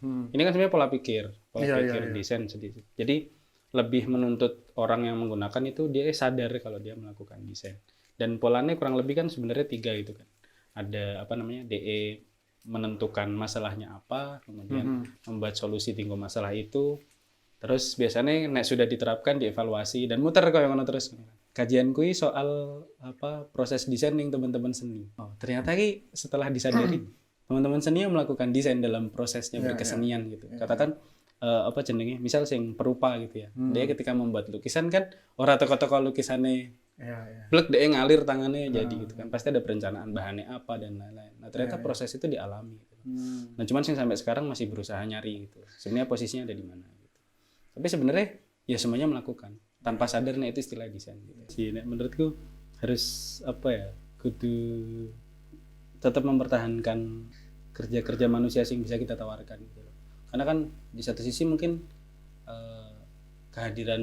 Ini kan sebenarnya pola pikir Iya. desain sedikit. Jadi lebih menuntut orang yang menggunakan itu dia sadar kalau dia melakukan desain. Dan polanya kurang lebih kan sebenarnya 3 gitu kan. Ada apa namanya DE menentukan masalahnya apa, kemudian membuat solusi tinggal masalah itu. Terus biasanya nek sudah diterapkan dievaluasi dan muter kau yang terus. Kajian kui soal apa proses desain yang teman-teman seni. Oh, ternyata ki setelah disadari teman-teman seni yang melakukan desain dalam prosesnya berkesenian gitu. Katakan apa jenenge misal sing perupa gitu ya. Dia ketika membuat lukisan kan ora teko-teko lukisannya plek dia ngalir tangannya jadi gitu kan. Pasti ada perencanaan bahannya apa dan lain-lain. Nah, ternyata proses itu dialami gitu. Nah, cuman sing sampai sekarang masih berusaha nyari gitu. Sebenarnya posisinya ada di mana gitu. Tapi sebenarnya ya semuanya melakukan tanpa sadar itu istilah desain gitu. Menurutku harus apa ya? Kudu tetap mempertahankan kerja-kerja manusia yang bisa kita tawarkan gitu. Karena kan di satu sisi mungkin kehadiran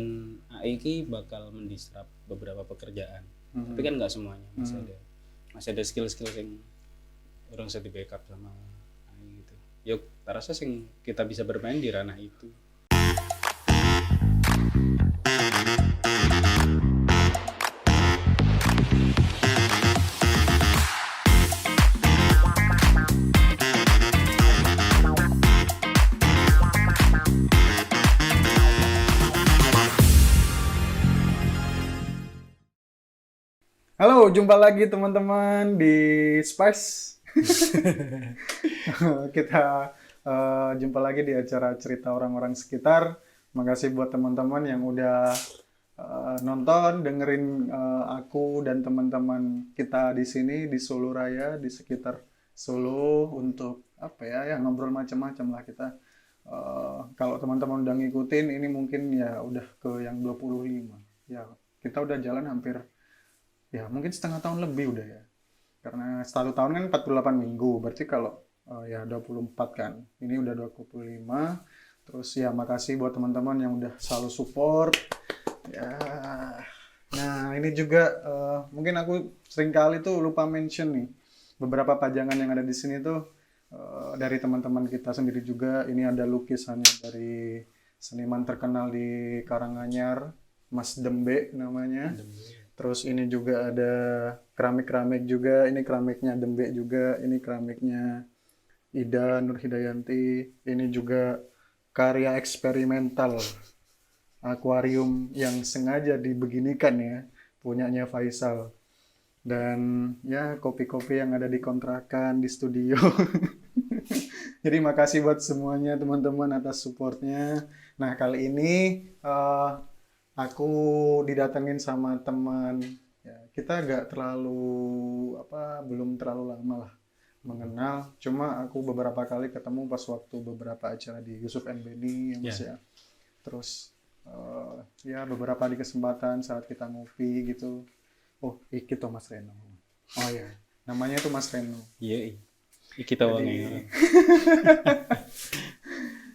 AI ini bakal mendisrupt beberapa pekerjaan. Tapi kan nggak semuanya, masih ada skill-skill yang orang bisa di backup sama AI gitu. Yuk, rasa sing kita bisa bermain di ranah itu. Halo, jumpa lagi teman-teman di Spice. Kita jumpa lagi di acara cerita orang-orang sekitar. Makasih buat teman-teman yang udah nonton, dengerin aku dan teman-teman kita di sini di Solo Raya, di sekitar Solo untuk apa ya, yang ngobrol macam-macam lah kita. Kalau teman-teman udah ngikutin, ini mungkin ya udah ke yang 25. Ya, kita udah jalan hampir ya mungkin setengah tahun lebih udah ya. Karena 1 tahun kan 48 minggu, berarti kalau ya 24 kan. Ini udah 25. Terus ya makasih buat teman-teman yang udah selalu support. Ya. Nah, ini juga mungkin aku sering kali tuh lupa mention nih. Beberapa pajangan yang ada di sini tuh dari teman-teman kita sendiri juga. Ini ada lukisannya dari seniman terkenal di Karanganyar, Mas Dembe namanya. Terus ini juga ada keramik-keramik juga. Ini keramiknya Dembe juga. Ini keramiknya Ida Nurhidayanti. Ini juga karya eksperimental akuarium yang sengaja dibeginikan ya. Punyanya Faisal. Dan ya kopi-kopi yang ada di kontrakan, di studio. Jadi makasih buat semuanya teman-teman atas supportnya. Nah kali ini aku didatengin sama teman, ya, kita belum terlalu lama lah mengenal. Cuma aku beberapa kali ketemu pas waktu beberapa acara di Yusuf and Benny ya Mas ya. Terus ya beberapa di kesempatan saat kita ngopi gitu. Oh, iki tuh Mas Reno. Oh ya, namanya tuh Mas Reno. Iya, iki tawangnya.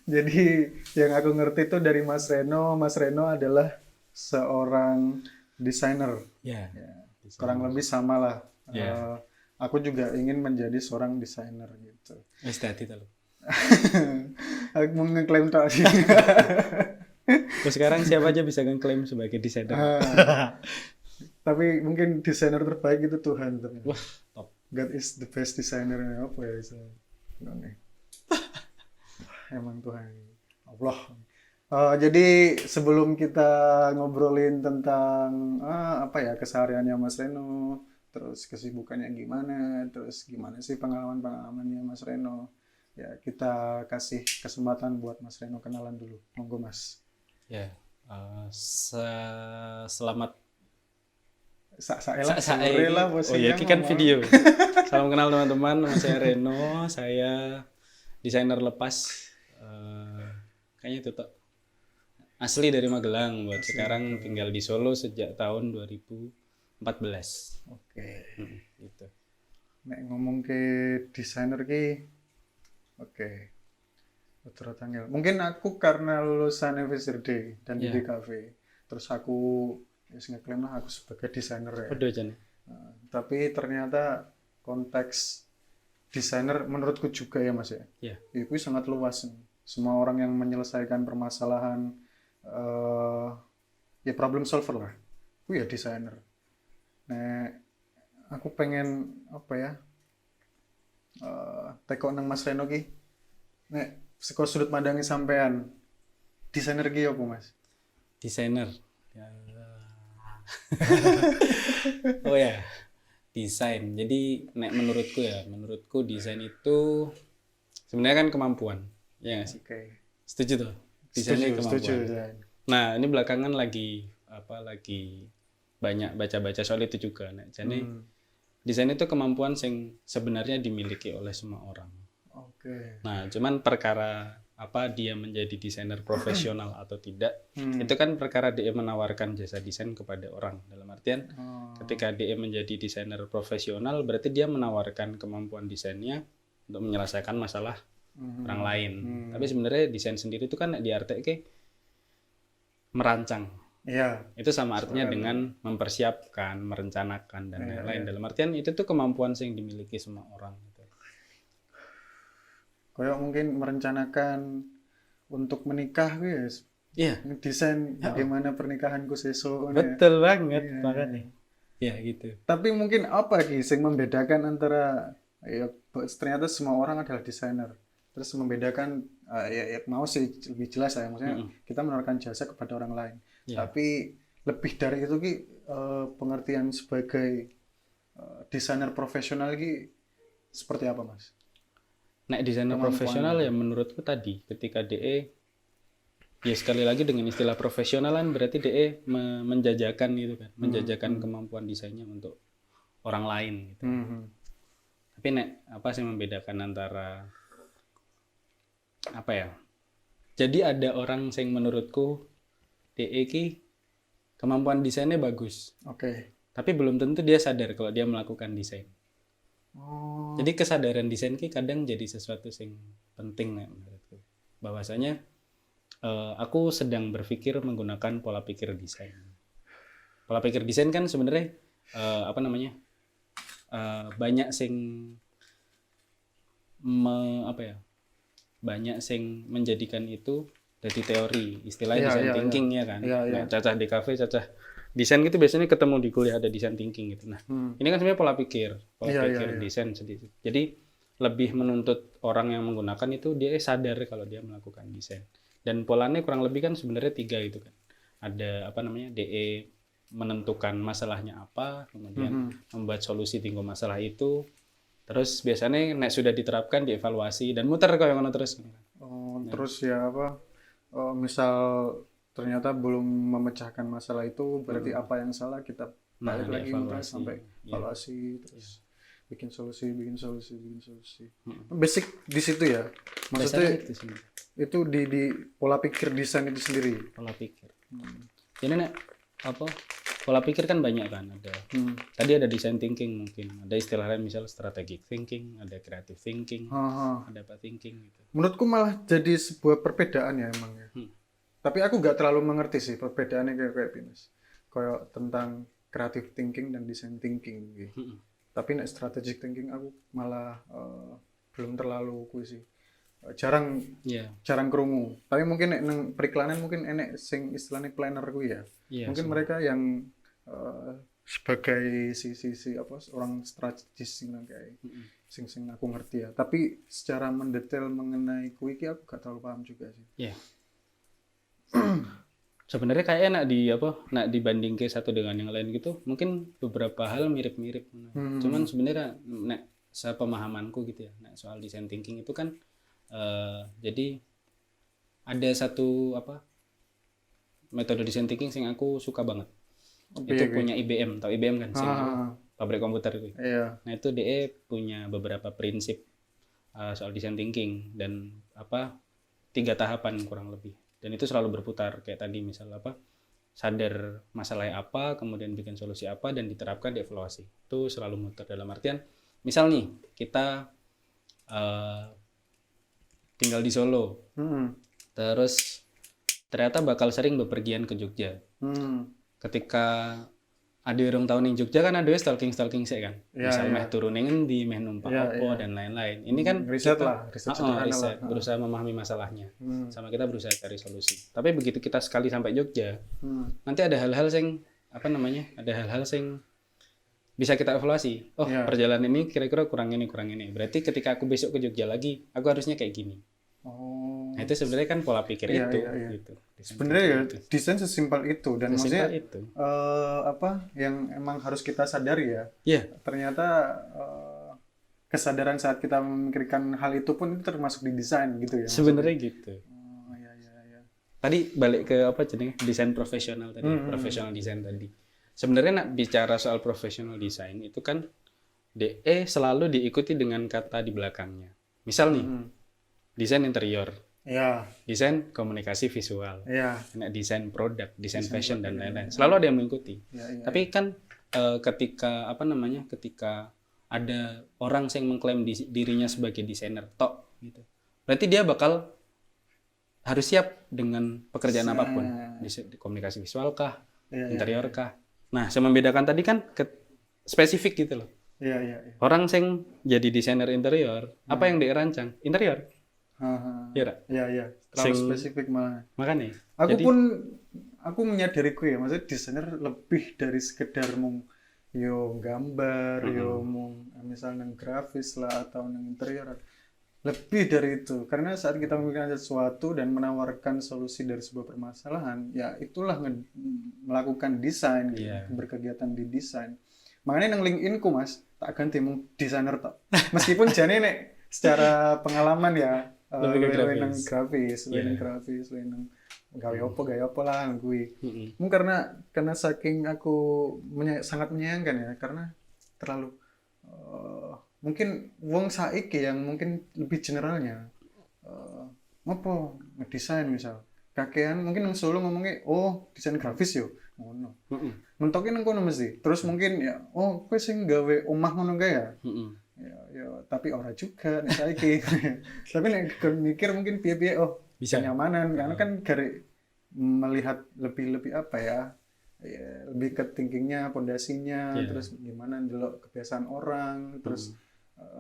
Jadi yang aku ngerti tuh dari Mas Reno adalah seorang desainer. Ya. Kurang lebih sama lah. Aku juga ingin menjadi seorang desainer gitu. Esteti tadi. Aku mau ngeklaim tadi. Terus sekarang siapa aja bisa ngeklaim sebagai desainer. Tapi mungkin desainer terbaik itu Tuhan. Wah, top. God is the best designer. Apa ya? Emang Tuhan. Allah. Jadi sebelum kita ngobrolin tentang apa ya kesehariannya Mas Reno, terus kesibukannya gimana, terus gimana sih pengalaman-pengalamannya Mas Reno, ya kita kasih kesempatan buat Mas Reno kenalan dulu. Monggo Mas. Ya, selamat. Saela Oh ya, ini kan video. Salam kenal teman-teman, nama saya Reno, saya desainer lepas. Kayaknya itu toh. Asli dari Magelang, buat sekarang tinggal di Solo sejak tahun 2014. Oke. Gitu. Nek ngomong ke desainer ki, oke. Betul tanggal. Mungkin aku karena lulusan FSRD dan di DKV, terus aku ngeklaim lah aku sebagai desainer ya. Udah aja nih. Tapi ternyata konteks desainer menurutku juga ya Mas ya. Iya. Itu sangat luas. semua orang yang menyelesaikan permasalahan, ya problem solver lah. Aku ya desainer. Nah, aku pengen apa ya? Teko nang Mas Reno ki. Nek saka sudut pandangnya sampean, desainer ki apa, Mas? Desainer. Ya. Oh ya, desain. Jadi menurutku desain itu sebenarnya kan kemampuan. Ya nggak sih? Oke. Setuju tuh? Desainnya Setuju. kemampuan. Nah, ini belakangan lagi banyak baca-baca soal itu juga. Nah, jadi desain itu kemampuan yang sebenarnya dimiliki oleh semua orang. Oke. Nah, cuman perkara apa dia menjadi desainer profesional atau tidak, itu kan perkara dia menawarkan jasa desain kepada orang. Dalam artian, ketika dia menjadi desainer profesional, berarti dia menawarkan kemampuan desainnya untuk menyelesaikan masalah orang lain. Tapi sebenarnya desain sendiri itu kan diartikan merancang. Iya. Itu sama artinya dengan mempersiapkan, merencanakan dan lain-lain. Dalam artian itu tuh kemampuan yang dimiliki semua orang. Kayak mungkin merencanakan untuk menikah, guys. Iya. Desain bagaimana pernikahanku sesuk. Betul banget, makanya. Ya gitu. Tapi mungkin apa sih yang membedakan antara ya ternyata semua orang adalah desainer. Terus membedakan ya mau sih lebih jelas ya, maksudnya kita menawarkan jasa kepada orang lain. Tapi lebih dari itu ki pengertian sebagai desainer profesional ki seperti apa, Mas? Nah, desainer profesional ya menurutku tadi ketika DE ya sekali lagi dengan istilah profesionalan berarti DE menjajakan gitu kan, menjajakan kemampuan desainnya untuk orang lain gitu. Tapi apa sih membedakan antara apa ya? Jadi ada orang yang menurutku DE ki kemampuan desainnya bagus. Oke. Tapi belum tentu dia sadar kalau dia melakukan desain. Jadi kesadaran desain ki kadang jadi sesuatu yang penting ya menurutku. Bahwasanya aku sedang berpikir menggunakan pola pikir desain. Pola pikir desain kan sebenarnya banyak sing banyak sing menjadikan itu dari teori, istilahnya design thinking ya kan. Nah, cacah di kafe, cacah desain gitu biasanya ketemu di kuliah ada design thinking gitu. Nah, ini kan sebenarnya pola pikir desain sedikit. Jadi lebih menuntut orang yang menggunakan itu dia sadar kalau dia melakukan desain. Dan polanya kurang lebih kan sebenarnya 3 itu kan. Ada DE menentukan masalahnya apa, kemudian membuat solusi tinggal masalah itu. Terus biasanya sudah diterapkan dievaluasi dan muter kayak ngono terus. Terus ya misal ternyata belum memecahkan masalah itu, berarti apa yang salah kita balik lagi sampai evaluasi terus bikin solusi. Basic di situ ya. Maksudnya itu di pola pikir desain itu sendiri. Pola pikir. Jadi pola pikir kan banyak kan, ada. Tadi ada design thinking mungkin, ada istilah lain misal strategic thinking, ada creative thinking, ada apa thinking gitu. Menurutku malah jadi sebuah perbedaan ya emang ya. Tapi aku nggak terlalu mengerti sih perbedaannya kayak Pinus. Kayak tentang creative thinking dan design thinking gitu. Tapi strategic thinking aku malah belum terlalu sih. Jarang krungu. Tapi mungkin nang periklanan mungkin enek sing istilahnya planner ya. Mungkin mereka yang sebagai si orang strategis sing kayak sing aku ngerti ya. Tapi secara mendetail mengenai iki aku gak terlalu paham juga sih. Sebenarnya kayak nak dibandingkan satu dengan yang lain gitu, mungkin beberapa hal mirip-mirip. Cuman sebenarnya sepemahamanku gitu ya, soal design thinking itu kan jadi ada satu metode design thinking yang aku suka banget. Itu punya IBM, tahu IBM kan? Pabrik komputer itu. Nah itu DE punya beberapa prinsip soal design thinking dan 3 tahapan kurang lebih. Dan itu selalu berputar kayak tadi misal sadar masalahnya apa, kemudian bikin solusi apa dan diterapkan dievaluasi. Itu selalu muter dalam artian misal nih kita tinggal di Solo. Terus ternyata bakal sering bepergian ke Jogja. Ketika ada orang tahun ning Jogja kan ada stalking sih kan. Iya, Misal iya. meh turun ning endi, meh numpak Iya, opo iya. dan lain-lain. Ini kan riset kita- lah, riset sederhana riset, lah. berusaha memahami masalahnya. Hmm. Sama kita berusaha cari solusi. Tapi begitu kita sekali sampai Jogja, Hmm. nanti ada hal-hal sing apa namanya? Ada hal-hal sing bisa kita evaluasi. Oh, Iya. perjalanan ini kira-kira kurang ini. Berarti ketika aku besok ke Jogja lagi, aku harusnya kayak gini. Oh. Nah, itu sebenarnya kan pola pikir Iya, itu iya, iya. gitu. Sebenarnya ya desain sesimpel itu dan maksudnya Sesimpel itu. apa yang emang harus kita sadari ya. Iya, Ternyata kesadaran saat kita memikirkan hal itu pun itu termasuk di desain gitu ya. sebenarnya gitu. Oh, iya, iya, iya. Tadi balik ke apa jenenge desain profesional tadi, profesional design tadi. Sebenarnya nak bicara soal profesional design itu kan DE selalu diikuti dengan kata di belakangnya. Misal nih, desain interior, Iya, desain komunikasi visual, iya, nah, desain produk, desain fashion dan lain-lain. Selalu ada yang mengikuti. iya, iya. Tapi kan ketika apa namanya? Ketika ada orang yang mengklaim dirinya sebagai desainer tok gitu. Berarti dia bakal harus siap dengan pekerjaan apapun. Di komunikasi visual kah, Iya, iya. interior kah. Nah, yang membedakan tadi kan spesifik gitu loh. Iya, iya, iya. Orang yang jadi desainer interior, apa yang dia rancang? Interior. Haha. Iya, tak? Iya, iya. Terlalu Sing- spesifik malah. Makanya. Aku Jadi- pun aku menyadariku ya, maksudnya desainer lebih dari sekedar mung yo gambar, yo mung misal nang grafis lah atau nang interior. Lebih dari itu, karena saat kita memikirkan sesuatu dan menawarkan solusi dari sebuah permasalahan, ya itulah melakukan desain, gitu. Iya. Berkegiatan di desain. Makanya nang LinkedIn-ku Mas, tak ganti mung desainer tok. Meskipun jane nek secara pengalaman ya Lebih ke luwih nang grafis. grafis, luwih Iya. nang grafis, luwih nang gawe apa lah kuwi. Mm-mm. Mungkin karena saking aku sangat menyayangkan ya, karena terlalu mungkin wong saiki yang mungkin lebih generalnya apa ngedesain misal kakean mungkin nang Solo ngomongnya oh desain grafis yo ngono Mm-mm. mentoknya nang kono mesti terus mungkin ya oh kowe sing gawe omah ngono kae ya Mm-mm. ya tapi ora juga nek saiki tapi nek mikir mungkin piye-piye oh Bisa. kenyamanan karena kan gare melihat lebih apa ya lebih ke thinkingnya pondasinya Iya. terus gimana dulu kebiasaan orang terus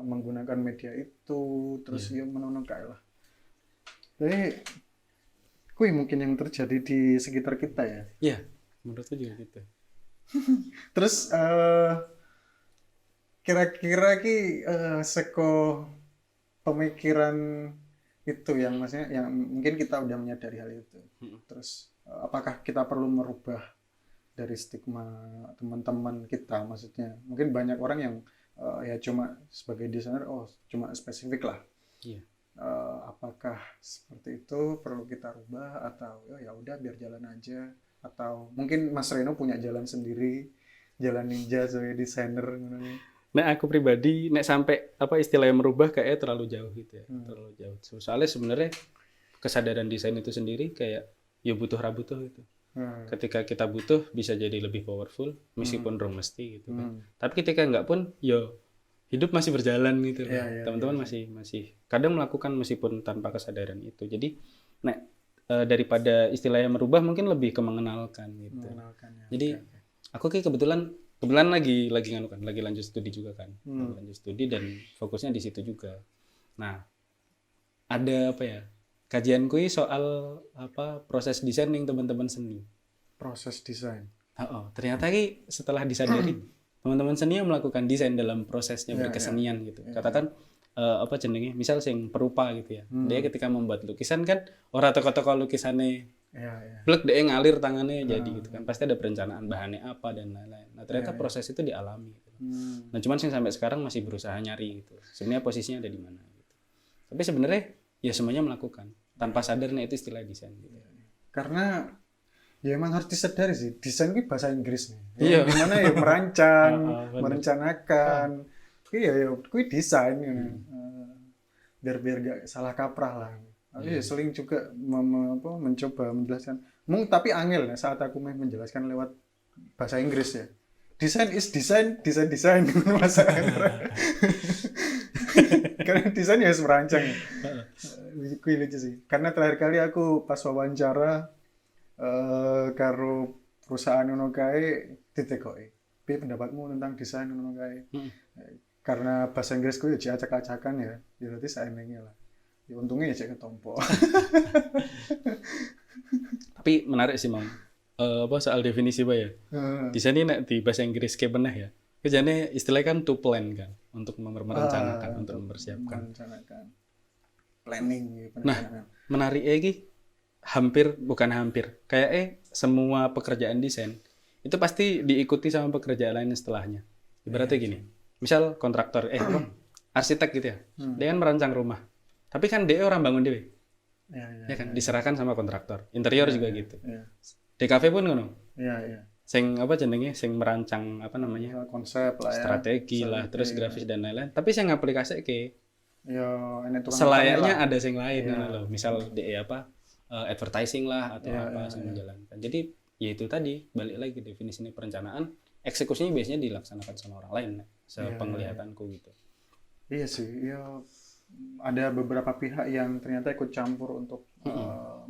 menggunakan media itu terus ya menono kae lah jadi kui mungkin yang terjadi di sekitar kita ya Iya, menurutku juga gitu. terus kira-kira ki seko pemikiran itu yang maksudnya yang mungkin kita udah menyadari hal itu terus apakah kita perlu merubah dari stigma teman-teman kita maksudnya mungkin banyak orang yang ya cuma sebagai desainer oh cuma spesifik lah Iya. apakah seperti itu perlu kita rubah atau oh, ya udah biar jalan aja atau mungkin Mas Reno punya jalan sendiri jalan ninja sebagai desainer ngono nih. Nah, aku pribadi nek sampai apa istilahnya merubah kayaknya terlalu jauh gitu ya. Terlalu jauh. Soalnya sebenarnya kesadaran desain itu sendiri kayak ya butuh rabutuh gitu. Ketika kita butuh bisa jadi lebih powerful meskipun rong mesti gitu kan. Tapi ketika enggak pun yo hidup masih berjalan gitu. Iya, iya, Teman-teman masih kadang melakukan meskipun tanpa kesadaran itu. Jadi nek daripada istilahnya merubah mungkin lebih ke mengenalkan gitu. Mengenalkannya. Jadi aku kayak kebetulan lagi nganu kan, lagi lanjut studi juga kan. Lagi lanjut studi dan fokusnya di situ juga. Nah, ada apa ya? Kajianku ini soal apa proses desain yang teman-teman seni. Proses desain. Ternyata ki setelah disadari teman-teman seni yang melakukan desain dalam prosesnya berkesenian gitu. Katakan apa jenenge? Misal sing perupa gitu ya. Dia ketika membuat lukisan kan ora toko-toko lukisannya Ya. blek dia ngalir tangannya jadi gitu kan. Pasti ada perencanaan bahannya apa dan lain-lain. Nah, ternyata proses itu dialami gitu. Nah, cuman sih sampai sekarang masih berusaha nyari gitu. Sebenarnya posisinya ada di mana gitu. Tapi sebenarnya ya semuanya melakukan tanpa sadarnya itu istilah desain gitu. Karena ya emang harus disadari sih desain itu bahasa Inggris nih. Iya. Gimana ya merancang, bener. merencanakan. Iya ya, kui desain biar gak salah kaprah lah. Aku ya sering juga mencoba menjelaskan. Tapi angel ya saat aku menjelaskan lewat bahasa Inggris ya. Desain is design. Masa karena desain ya harus merancang. Kui lucu sih. Karena terakhir kali aku pas wawancara karo perusahaan ngono kae ditekoki. piye pendapatmu tentang desain ngono kae. Hmm. Karena bahasa Inggrisku ya acak-acakan ya berarti saenenge lah. Ya untungnya ya cek ketompo. Tapi menarik sih, Mang. Apa soal definisi Pak ya? Di sini nek di bahasa Inggris kayak benar ya. Kejane istilahnya kan to plan kan, untuk merencanakan, untuk mempersiapkan. Merencanakan. Planning ya, Nah, menarik iki bukan hampir. Kayak semua pekerjaan desain itu pasti diikuti sama pekerjaan lain setelahnya. Ibaratnya gini. Misal kontraktor apa? Arsitek gitu ya. Dia kan merancang rumah. Tapi kan dia orang bangun dewe. Ya kan diserahkan sama kontraktor. Interior juga gitu. DKV pun ngono. Iya. Sing apa jenenge, sing merancang apa namanya? Konsep lah ya. Strategi lah, terus grafis dan lain-lain. Tapi sing ngaplikasike ya ini tukang selayaknya lah. ada sing lain ngono loh. Misal apa advertising lah atau apa yang menjalankan. Jadi ya itu tadi balik lagi definisinya perencanaan, eksekusinya biasanya dilaksanakan sama orang lain, sepenglihatanku gitu. Iya sih, ya ada beberapa pihak yang ternyata ikut campur untuk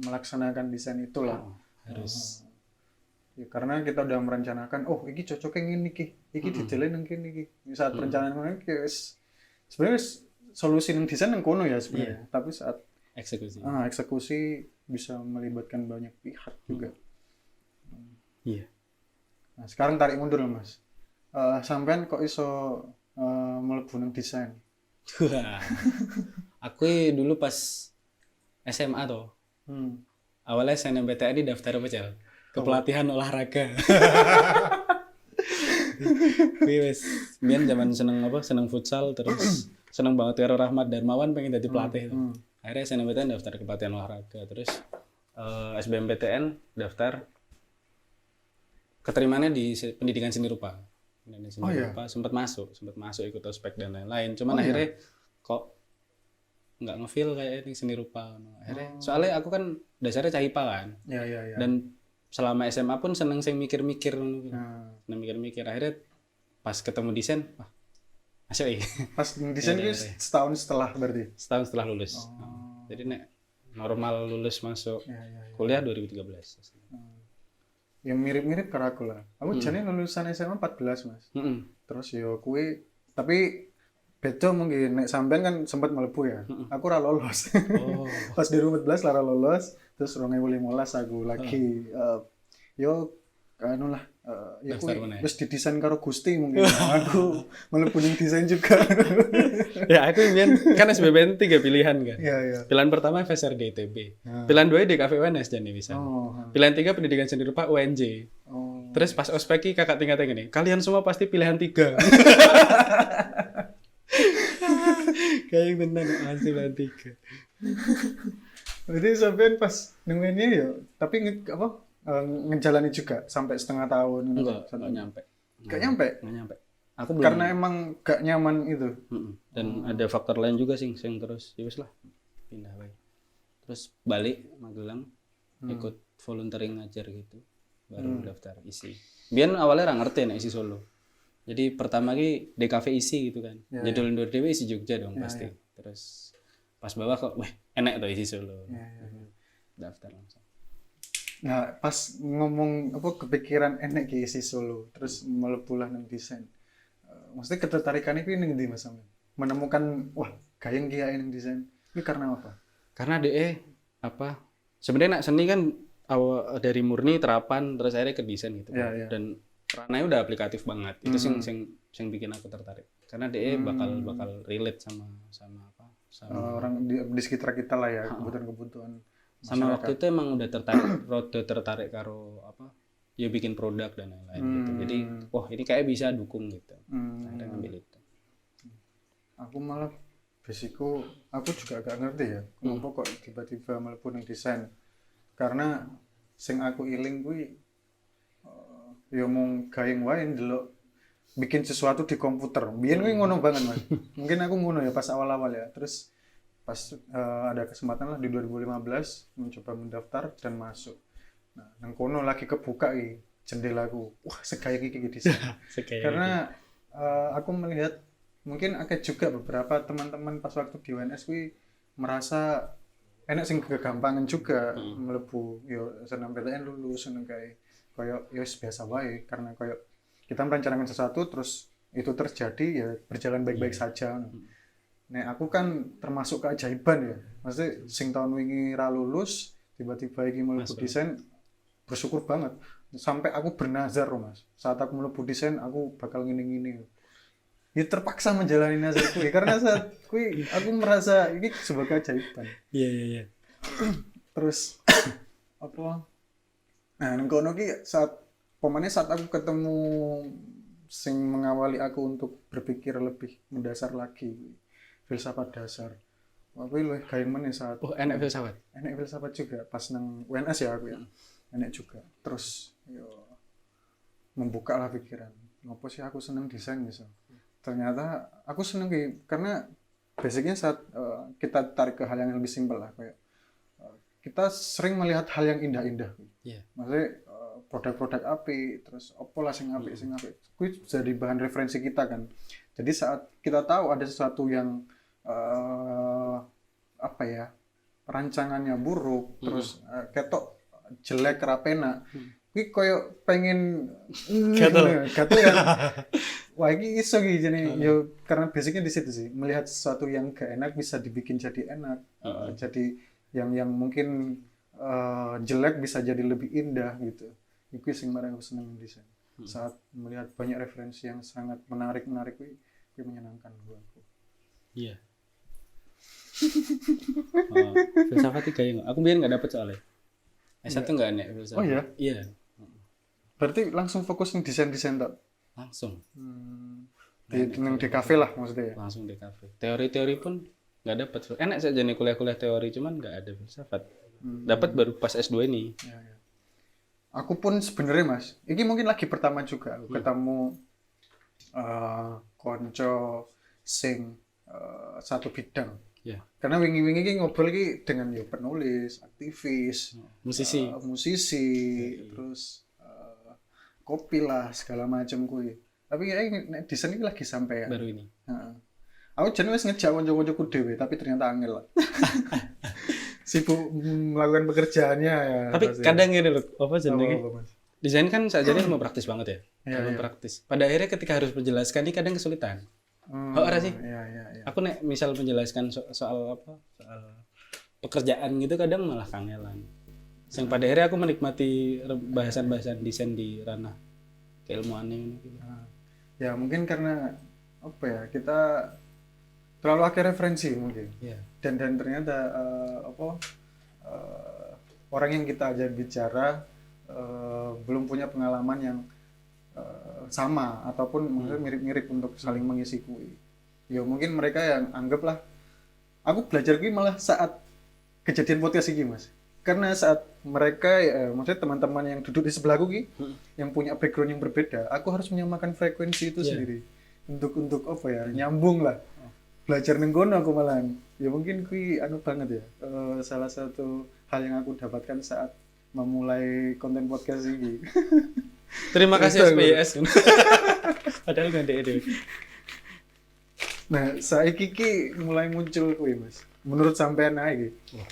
melaksanakan desain itulah. Harus. Ya, karena kita udah merencanakan, oh ini cocoknya ini iki detailin yang ini. Saat perencanaan ini sebenarnya solusi yang desain yang kono ya sebenarnya, tapi saat eksekusi bisa melibatkan banyak pihak juga. Iya. Nah, sekarang tarik mundur lah, Mas. Sampean kok iso mlebu nang desain? Wah. Aku dulu pas SMA tuh. Awalnya SNMPTN di daftar apa Cel? Kepelatihan olahraga. Wes, biyen zaman seneng futsal, terus seneng banget karo Rahmat Darmawan pengen jadi pelatih. Akhirnya SNMPTN daftar kepelatihan olahraga, terus SBMPTN daftar keterimaannya di pendidikan seni rupa. Rupa sempat masuk ikut ospek dan lain-lain. Cuman akhirnya kok nggak ngefeel kayak ini seni rupa. Akhirnya soalnya aku kan dasarnya CAIPA kan. Iya. Dan selama SMA pun seneng mikir-mikir. Seneng mikir-mikir. Akhirnya pas ketemu desain, wah masuk ya. Pas desain itu setahun setelah berarti? Setahun setelah lulus. Jadi normal lulus masuk kuliah 2013. Yang mirip-mirip karo aku lah. Aku jane lulusan SMA 14, Mas. Terus yo kuwi tapi beda mungkin nek sampean kan sempat mlebu ya. Aku ora lolos. Pas 2014 lara lolos, terus 2015 aku lagi yo anu lah ya wis didesain karo Gusti mungkin. Aku mlebu ning desain juga. Ya aku kan SBMPTN 3 pilihan kan. Iya. Pilihan pertama FSR DITB. Pilihan 2 DKV UNS jadi bisa. Pilihan 3 pendidikan seni rupa UNJ. Terus pas ospek kakak tingkatnya gini, kalian semua pasti pilihan 3. Kayak bener pasti pilihan 3. Berarti sampean pas nemuinnya ya, tapi ngejalani juga sampai setengah tahun. Enggak nyampe. Gak nyampe? Nggak nyampe. Aku belum. Karena emang gak nyaman itu. Dan ada faktor lain juga sih yang terus ya wis lah pindah baik. Terus balik Magelang ikut volunteering ngajar gitu. Baru daftar isi. Biyen awalnya ra ngerti nek isi Solo. Jadi pertama ki DKV isi gitu kan. Jadul Indoor Dewi isi Jogja dong pasti. Terus pas bawah kok enak tuh isi Solo. Daftar langsung. Nah, pas ngomong kepikiran enek ki isi Solo, terus mlebu lah nang desain. Maksudnya ketertarikan itu ning ndi Mas sampean? Menemukan wah, gayeng ki ning desain. Ini karena apa? Karena sebenarnya nak seni kan dari murni terapan terus akhirnya ke desain gitu. Dan ranahnya udah aplikatif banget. Itu sing bikin aku tertarik. Karena bakal relate sama orang di sekitar kita lah ya, kebutuhan-kebutuhan. Sama waktu itu emang udah tertarik karo ya bikin produk dan lain-lain gitu. Jadi ini kayak bisa dukung gitu. Akhirnya ngambil itu. Aku malah basicku aku juga agak ngerti ya. Kenapa kok tiba-tiba mlebu nang desain? Karena sing aku iling kuwi ya mung gayeng wae ndelok bikin sesuatu di komputer. Biyen kuwi ngono banget, Mas. Mungkin aku ngono ya pas awal-awal ya. Terus pas ada kesempatan lah di 2015 mencoba mendaftar dan masuk. Nah, nang kono lagi kebuka jendelaku. Wah, segaya iki desain. Karena aku melihat mungkin akeh juga beberapa teman-teman pas waktu di UNS kuwi merasa enak sing kegampangan juga mlebu yo SNMPTN lulus nang kayak koyo yo biasa wae karena koyo kita merencanakan sesuatu terus itu terjadi ya berjalan baik-baik saja. Nah, aku kan termasuk keajaiban ya. Maksudnya sing tahun wingi ra lulus, tiba-tiba iki mlebu desain, bersyukur banget. Sampai aku bernazar loh, Mas. Saat aku mlebu desain, aku bakal ngini-ngini. Ya terpaksa menjalani nazar kuwi karena saat kuwi aku merasa ini sebagai keajaiban. Iya. Terus apa? Nah, nang kono ki saat aku ketemu sing mengawali aku untuk berpikir lebih mendasar lagi. Filsafat dasar. Aku lu gawe meneh saat enak filsafat. Enak filsafat juga pas nang UNS ya aku ya. Enak juga. Terus yo membuka lah pikiran. Ngopo sih aku seneng desain gitu. Ternyata aku seneng karena basicnya saat kita tarik ke hal yang lebih simpel lah kayak kita sering melihat hal yang indah-indah. Iya. Maksudnya produk-produk api, terus opo lah sing apik. Kuwi jadi bahan referensi kita kan. Jadi saat kita tahu ada sesuatu yang rancangannya buruk, terus ketok jelek rapena, kuwi koyo pengen gatel kan. Wah, iki iso iki jane yo karena basicnya di situ sih. Melihat sesuatu yang gak enak bisa dibikin jadi enak. Jadi yang mungkin jelek bisa jadi lebih indah gitu. Iku sing marang aku seneng desain. Saat melihat banyak referensi yang sangat menarik kuwi menyenangkan buat aku. Iya. Filsafat 3 ya. Aku biar enggak dapat soalnya. S1 enggak enak filsafat. Oh iya? Iya. Berarti langsung fokus di desain-desain tok. Langsung. Di kafe lah maksudnya ya. Langsung di kafe. Teori-teori pun enggak dapat. Enak saja nih kuliah-kuliah teori cuman enggak ada filsafat. Dapat baru pas S2 ini. Ya. Aku pun sebenarnya Mas, ini mungkin lagi pertama juga aku ketemu konco sing satu bidang. Ya. Karena wingi-wingi ki ngobrol ki dengan ya penulis, aktivis, musisi, terus kopi lah segala macam kuwi. Tapi nek desain iki lagi sampai ya. Baru ini. Aku jenenge wis ngejak kanca-kancaku dhewe tapi ternyata angel lah. Sibuk melakukan pekerjaannya ya. Tapi kadang gini loh, apa jenenge? Desain kan sajane ilmu praktis banget ya. Ilmu praktis. Pada akhirnya ketika harus menjelaskan ini kadang kesulitan. Ora sih? Iya. Aku nek misal menjelaskan soal pekerjaan gitu kadang malah kangelan. Yang pada akhirnya aku menikmati bahasan-bahasan desain di ranah keilmuan ini. Ya mungkin karena apa ya, kita terlalu akhir referensi mungkin. Yeah. Dan ternyata orang yang kita ajak bicara belum punya pengalaman yang sama ataupun maksudnya mirip-mirip untuk saling mengisi kui. Ya mungkin mereka yang anggaplah aku belajar kui malah saat kejadian podcast ini Mas. Karena saat mereka maksudnya teman-teman yang duduk di sebelahku ki yang punya background yang berbeda, aku harus menyamakan frekuensi itu sendiri. Untuk apa ya? Nyambung lah. Belajar nenggono aku malahan. Ya mungkin kui anu banget ya. Salah satu hal yang aku dapatkan saat memulai konten podcast ini. Terima kasih SPIS. Padahal nggak ada ide. Nah, saiki ki mulai muncul kuwi, Mas. Menurut sampean ae iki.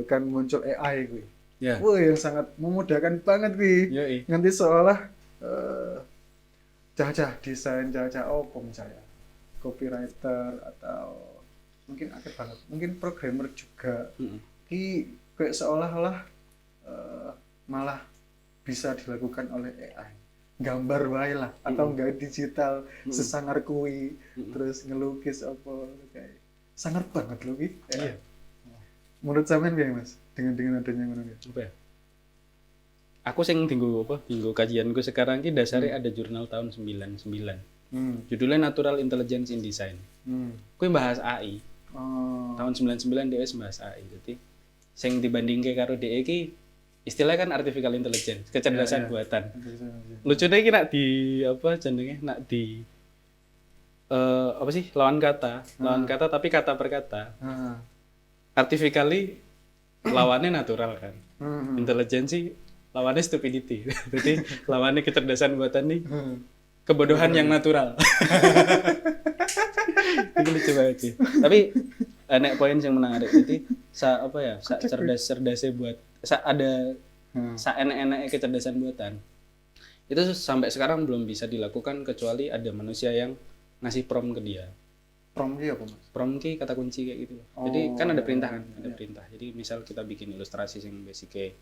Kan muncul AI kuwi. Ya. Wah, yang sangat memudahkan banget kuwi. Nganti seolah cah-cah desain, cah-cah misalnya copywriter atau mungkin akhir banget, mungkin programmer juga. Ki kayak seolah-olah malah bisa dilakukan oleh AI. Gambar wae lah atau enggak digital sesangar kui terus ngelukis apa kayak sangar banget loh ki. Iya. Menurut sampean piye Mas dengan adanya ngono ya? Apa ya? Aku sing tinggu kajianku sekarang ki dasare ada jurnal tahun 99. Judulnya Natural Intelligence in Design. Kuwi bahas AI. Tahun 99 dia bahas AI. Jadi sing dibandingke karo DE ki istilahnya kan artificial intelligence, kecerdasan buatan. Lucunya ini nak di apa jenenge, nak di apa sih lawan kata tapi kata per kata. Artificially lawannya natural kan. Intelligence lawannya stupidity. Jadi lawannya kecerdasan buatan nih kebodohan yang natural. Itu lucu banget sih. Tapi nek poin yang menarik jadi cerdas-cerdasnya buat ada enak-enaknya kecerdasan buatan Itu sampai sekarang belum bisa dilakukan kecuali ada manusia yang ngasih prompt ke dia. Prompt apa Mas? Prompt ki kata kunci kayak gitu. Jadi Oh, kan ada iya, perintah kan, iya, ada iya. perintah. Jadi misal kita bikin ilustrasi yang basic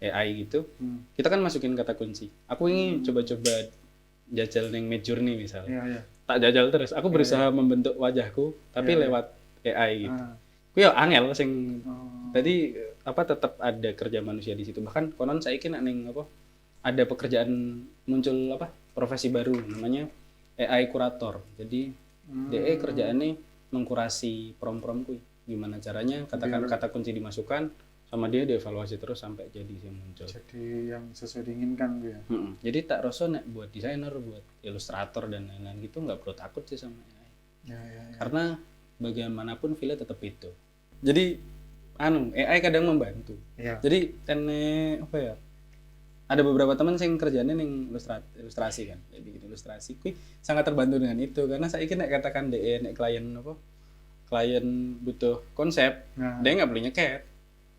AI gitu, Hmm. kita kan masukin kata kunci. Aku ingin coba-coba jajal neng Midjourney misalnya. Iya, iya. Tak jajal terus. Aku Iya, berusaha iya. membentuk wajahku tapi Iya, iya. lewat AI gitu. Ah. Ku ya angel sing Oh. tadi apa tetap ada kerja manusia di situ. Bahkan konon saiki nek ning apa ada pekerjaan muncul apa profesi baru namanya AI kurator. Jadi DE kerjaannya mengkurasi prom-prom kuy. Gimana caranya katakan Biar kata kunci dimasukkan sama dia dievaluasi terus sampai jadi yang muncul. jadi yang sesuai diinginkan gue ya. Jadi tak rasa nek buat desainer, buat ilustrator dan lain-lain gitu nggak perlu takut sih sama AI. Ya, ya, ya. Karena bagaimanapun file tetap itu. Jadi AI kadang membantu. Iya. Jadi apa ya? Ada beberapa teman yang kerjanya ning ilustrasi kan. Jadi bikin ilustrasi kuy sangat terbantu dengan itu karena saya nek katakan DE nek klien apa? Klien butuh konsep, Nah. dia nggak beli nyeket.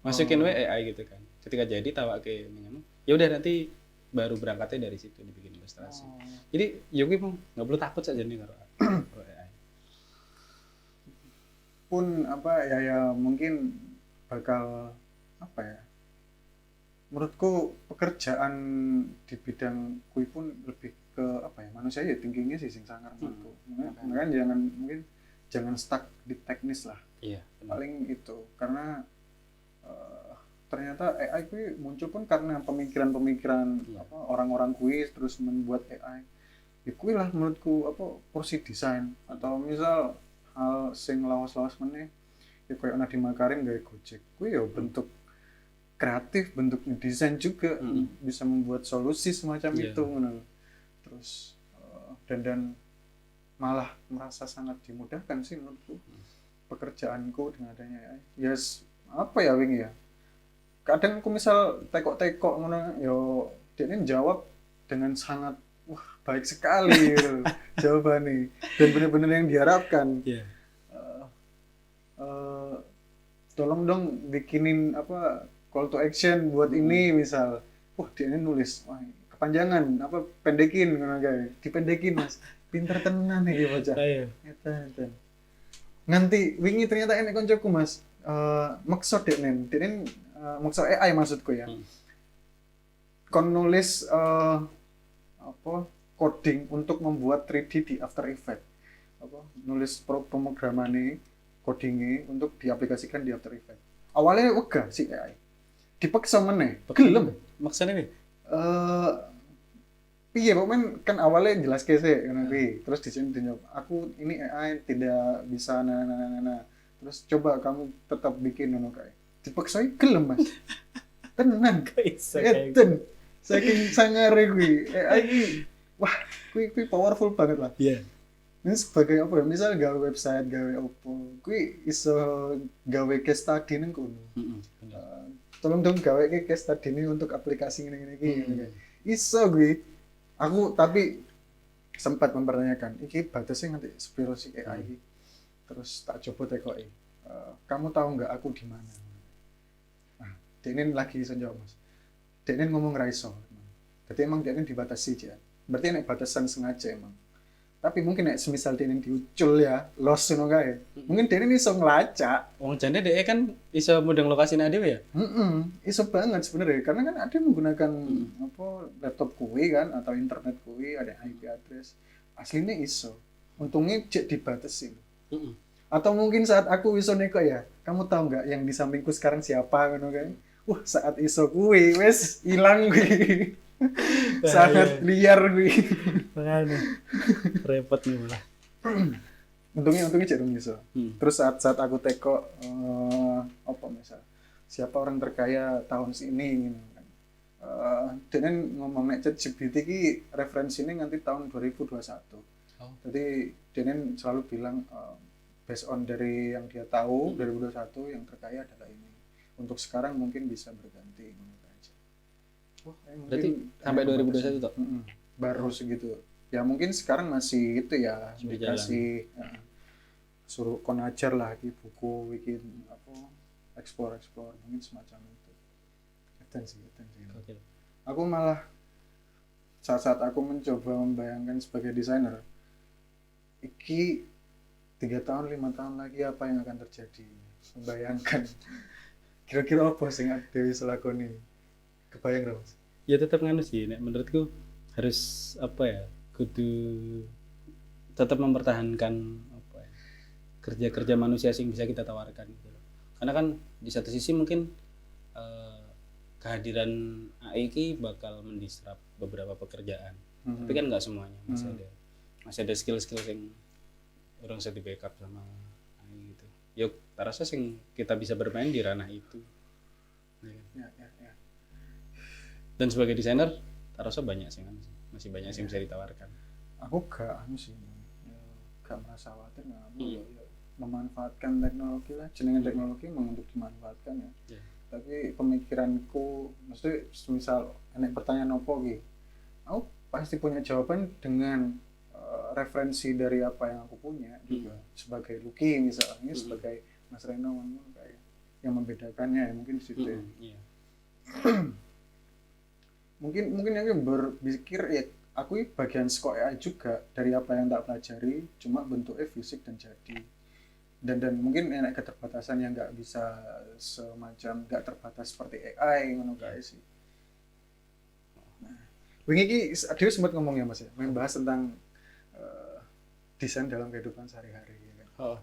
Masukin AI gitu kan. Ketika jadi tawa ke ning ya udah nanti baru berangkatnya dari situ dibikin ilustrasi. Jadi ya kuy nggak perlu takut saja nih kalau AI. Pun apa ya mungkin bakal apa ya? Menurutku pekerjaan di bidang kui pun lebih ke apa ya manusia ya tingginya sih sing sangar menurutku. Makanya jangan stuck di teknis lah. Iya. Paling itu karena ternyata AI kui muncul pun karena pemikiran-pemikiran apa orang-orang kui terus membuat AI. Ya kui lah menurutku apa porsi desain atau misal hal sing lawas-lawas meneh ya koyo Nadiem Makarim gawe Gojek. Kui ya bentuk kreatif, bentuk desain juga bisa membuat solusi semacam itu ngono. Terus dan malah merasa sangat dimudahkan sih menurutku pekerjaanku dengan adanya AI. Yes, apa ya wingi ya? Kadang aku misal tekok-tekok ngono yo dia ini jawab dengan sangat wah baik sekali gitu jawabannya dan benar-benar yang diharapkan. Iya. Tolong dong bikinin apa call to action buat ini misal. Wah, dia ini nulis. Wah, kepanjangan apa pendekin ngono kae. Dipendekin, Mas. Pinter tenan iki bocah. Ayo. Eta. Nganti wingi ternyata enek koncoku, Mas. Maksud deknen maksud AI maksudku ya. Kon nulis apa coding untuk membuat 3D di After Effects. Apa nulis pemrograman codingnya untuk diaplikasikan di After Effects. Awalnya wegah si AI. Dipaksa meneh. Gelem. Maksudnya nih? Piye pokoknya kan awalnya jelas kese ngono kuwi. Terus di sini dijawab, aku ini AI tidak bisa Terus coba kamu tetap bikin ngono kae. Dipaksa gelem, Mas. Tenan. Eten. Saking sangare kuwi. AI iki wah, kuwi powerful banget lah. Iya. Ini sebagai apa ya? Misal gawe website, gawe apa, kuwi iso gawe case study nang kono. Tolong dong gawe case study ini untuk aplikasi ngene-ngene iki. Iso kuwi. Aku tapi sempat mempertanyakan, iki batasnya nanti sepiro sih AI iki. Terus tak coba tekoki. Kamu tahu nggak aku di mana? Nah, Denen lagi iso jawab, Mas. Denen ngomong ra iso. Jadi emang Denen dibatasi aja. Berarti nek batasan sengaja emang. Tapi mungkin nek semisal Denen diucul ya, los ngono kae. Mungkin Denen iso ngelacak. Wong jane dhek kan iso mudeng lokasine dhewe ya? Iso banget sebenarnya karena kan ada menggunakan apa laptop kuwi kan atau internet kuwi ada IP address. Aslinya iso. Untungnya cek dibatasi. Atau mungkin saat aku iso neko ya, kamu tahu nggak yang di sampingku sekarang siapa ngono kan? Wah, saat iso kuwi wis ilang kuwi. Sangat liar kuwi. Makanya repot nih malah. Untungnya cek dong iso. Terus saat aku teko apa misal siapa orang terkaya tahun sini gitu kan. Denen ngomong nek ChatGPT iki referensinya nanti tahun 2021. Jadi Denen selalu bilang based on dari yang dia tahu 2021 yang terkaya adalah ini. Untuk sekarang mungkin bisa berganti gitu aja. Berarti sampai 2021 toh? Baru segitu. Ya mungkin sekarang masih itu ya dikasih suruh kon ajar lah di buku bikin apa explore mungkin semacam itu. Eten sih. Oke. Aku malah saat aku mencoba membayangkan sebagai desainer, iki 3 tahun 5 tahun lagi apa yang akan terjadi, membayangkan kira-kira apa sing Dewi selakoni, kebayang dong Mas? Ya tetap nganu sih, nek menurutku harus apa ya, kudu tetap mempertahankan apa ya, kerja-kerja manusia yang bisa kita tawarkan gitu loh. Karena kan di satu sisi mungkin kehadiran AI ini bakal mendisrupt beberapa pekerjaan, tapi kan nggak semuanya, masih ada skill-skill yang orang bisa di backup sama AI gitu. Yuk, rasa sing kita bisa bermain di ranah itu. Ya. Dan sebagai desainer, rasa banyak sih kan, masih banyak sih yang bisa ditawarkan. Aku gak anu sih, ya, gak merasa khawatir, ya, memanfaatkan teknologi lah, jenengan teknologi memang untuk dimanfaatkan ya. Tapi pemikiranku, maksudnya misal enek pertanyaan apa gitu, aku pasti punya jawaban dengan referensi dari apa yang aku punya juga. Sebagai Lucky misalnya, sebagai Mas Reno, kayak yang membedakannya ya mungkin di situ ya. mungkin yang berpikir ya aku bagian sekolah AI juga dari apa yang tak pelajari, cuma bentuknya fisik dan jadi dan mungkin enak keterbatasan yang nggak bisa semacam nggak terbatas seperti AI ngono kae sih. Nah, wingi iki Adew sempat ngomong ya Mas ya, membahas tentang desain dalam kehidupan sehari-hari ya kan.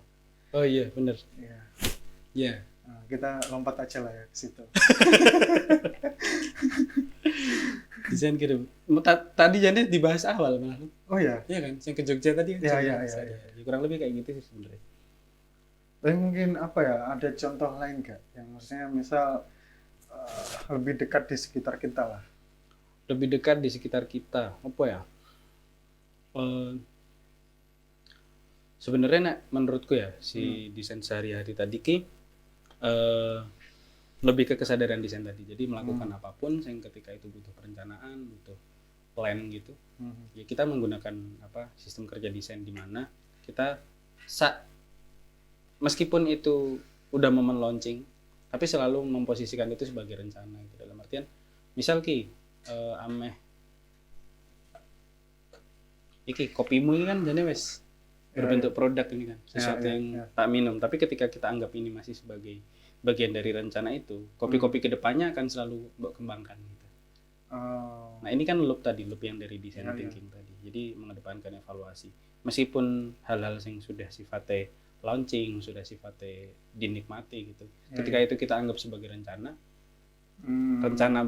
Oh iya benar. Iya. Nah, kita lompat aja lah ya ke situ. Desain gitu. Tadi jadi dibahas awal malah. Oh ya. Iya kan, yang ke Jogja tadi kan. Iya. Ya, kurang lebih kayak gitu sih sebenarnya. Tapi mungkin apa ya, ada contoh lain nggak yang maksudnya misal lebih dekat di sekitar kita lah. Lebih dekat di sekitar kita, apa ya? Sebenarnya menurutku ya si desain sehari-hari tadi lebih ke kesadaran desain tadi. Jadi melakukan apapun yang ketika itu butuh perencanaan, butuh plan gitu. Ya kita menggunakan sistem kerja desain di mana kita meskipun itu udah momen launching, tapi selalu memposisikan itu sebagai rencana gitu. Dalam artian misal ameh iki kopimu ini kan jadi wes berbentuk produk ini kan, sesuatu yang tak minum, tapi ketika kita anggap ini masih sebagai bagian dari rencana itu, kopi-kopi kedepannya akan selalu kembangkan gitu. Nah ini kan loop yang dari design thinking tadi, jadi mengedepankan evaluasi meskipun hal-hal yang sudah sifatnya launching, sudah sifatnya dinikmati gitu, ketika itu kita anggap sebagai rencana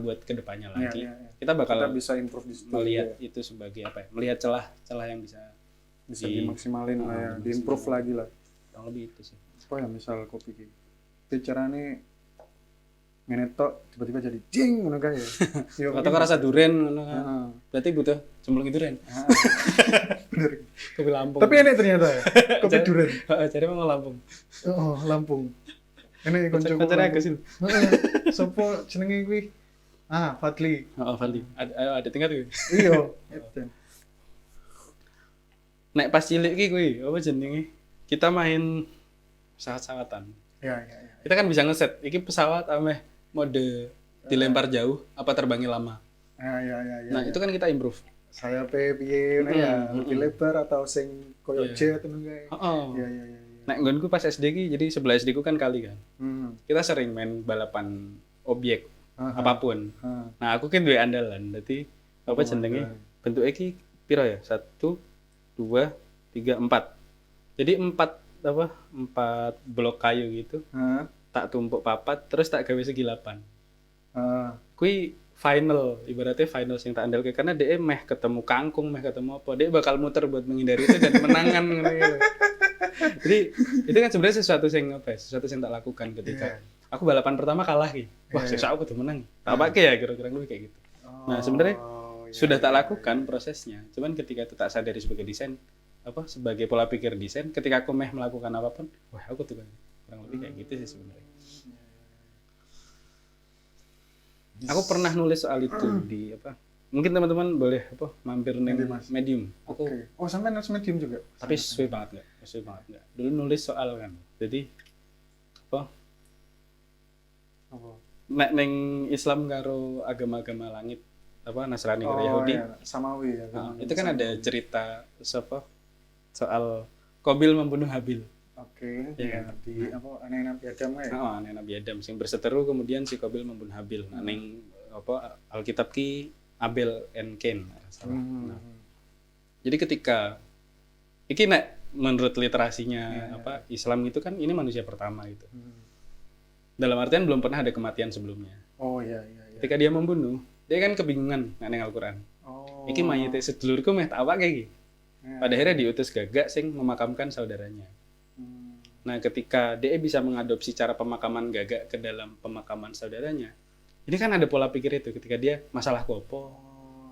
buat kedepannya lagi, kita bakal bisa improve di situ, melihat itu sebagai melihat celah yang bisa dimaksimalin lah ya, diimprove lagi lah. Kurang lebih itu sih. Oh ya misal kopi iki carane ngene tok tiba-tiba jadi ding ngono kae ya. Atau rasa duren ngono kan. Berarti butuh cemplung duren. Bener. Kopi Lampung. Tapi enak ternyata ya. Kopi duren. Heeh, cari mau Lampung. Oh, Lampung. Enak koncoku. Pacar aku sih. Heeh. Sopo jenenge kuwi? Fadli. Fadli. Ada tingkat kuwi. Iya. Nek pas cilik ki kuwi, apa jenenge? Kita main pesawat-pesawatan. Ya. Kita kan bisa ngeset, iki pesawat ameh mode dilempar jauh apa terbangnya lama. Ya. Nah, itu kan kita improve. Saya piye ya, lebih lebar atau sing koyo jet ngono kae. Iya. Nek nggonku pas SD ki, jadi sebelah SD ku kan kali kan. Kita sering main balapan objek apapun. Nah, aku kan duwe andalan. Dadi apa jenenge? Bentuke iki piro ya? 1 2 3 4. Jadi 4 blok kayu gitu. Tak tumpuk papat terus tak gawe segi 8. Kui final, ibaratnya final sing tak andalke karena dia meh ketemu kangkung, meh ketemu apa, dia bakal muter buat menghindari itu dan menangan gitu. Jadi itu kan sebenarnya sesuatu yang tak lakukan ketika aku balapan pertama kalah ki. Wah, sesuk aku tuh menang. Tak pakai ya kira-kira kayak gitu. Nah, sebenarnya sudah tak lakukan prosesnya. Cuman ketika itu tak sadari sebagai desain, sebagai pola pikir desain, ketika aku melakukan apapun, wah aku tuh kurang lebih kayak gitu sih sebenarnya. Aku pernah nulis soal itu di mungkin teman-teman boleh mampir neng Medium. Oh sampai nulis Medium juga. Tapi sesuai banget nggak. Dulu nulis soal kan. Jadi nek neng Islam karo agama-agama langit apa Nasrani karo Oh Yahudi. ya, Samawi ya. Itu kan ada cerita soal Qabil membunuh Habil. Oke, Iya. ya di apa anak Nabi Adam ya. Anak Nabi Adam sing berseteru kemudian si Qabil membunuh Habil. Nah, ning apa Alkitab ki Abel and Cain salah. Nah, jadi ketika iki nek menurut literasinya apa Islam itu kan ini manusia pertama gitu. Dalam artian belum pernah ada kematian sebelumnya. Oh iya iya iya. Ketika dia membunuh, dia kan kebingungan nek ning Al-Qur'an. Oh. Iki mayite sedulurku meh tak awak kayak iki. Ya. Pada akhirnya diutus Gagak sing memakamkan saudaranya. Nah, ketika dia bisa mengadopsi cara pemakaman Gagak ke dalam pemakaman saudaranya, ini kan ada pola pikir itu ketika dia masalah kopo,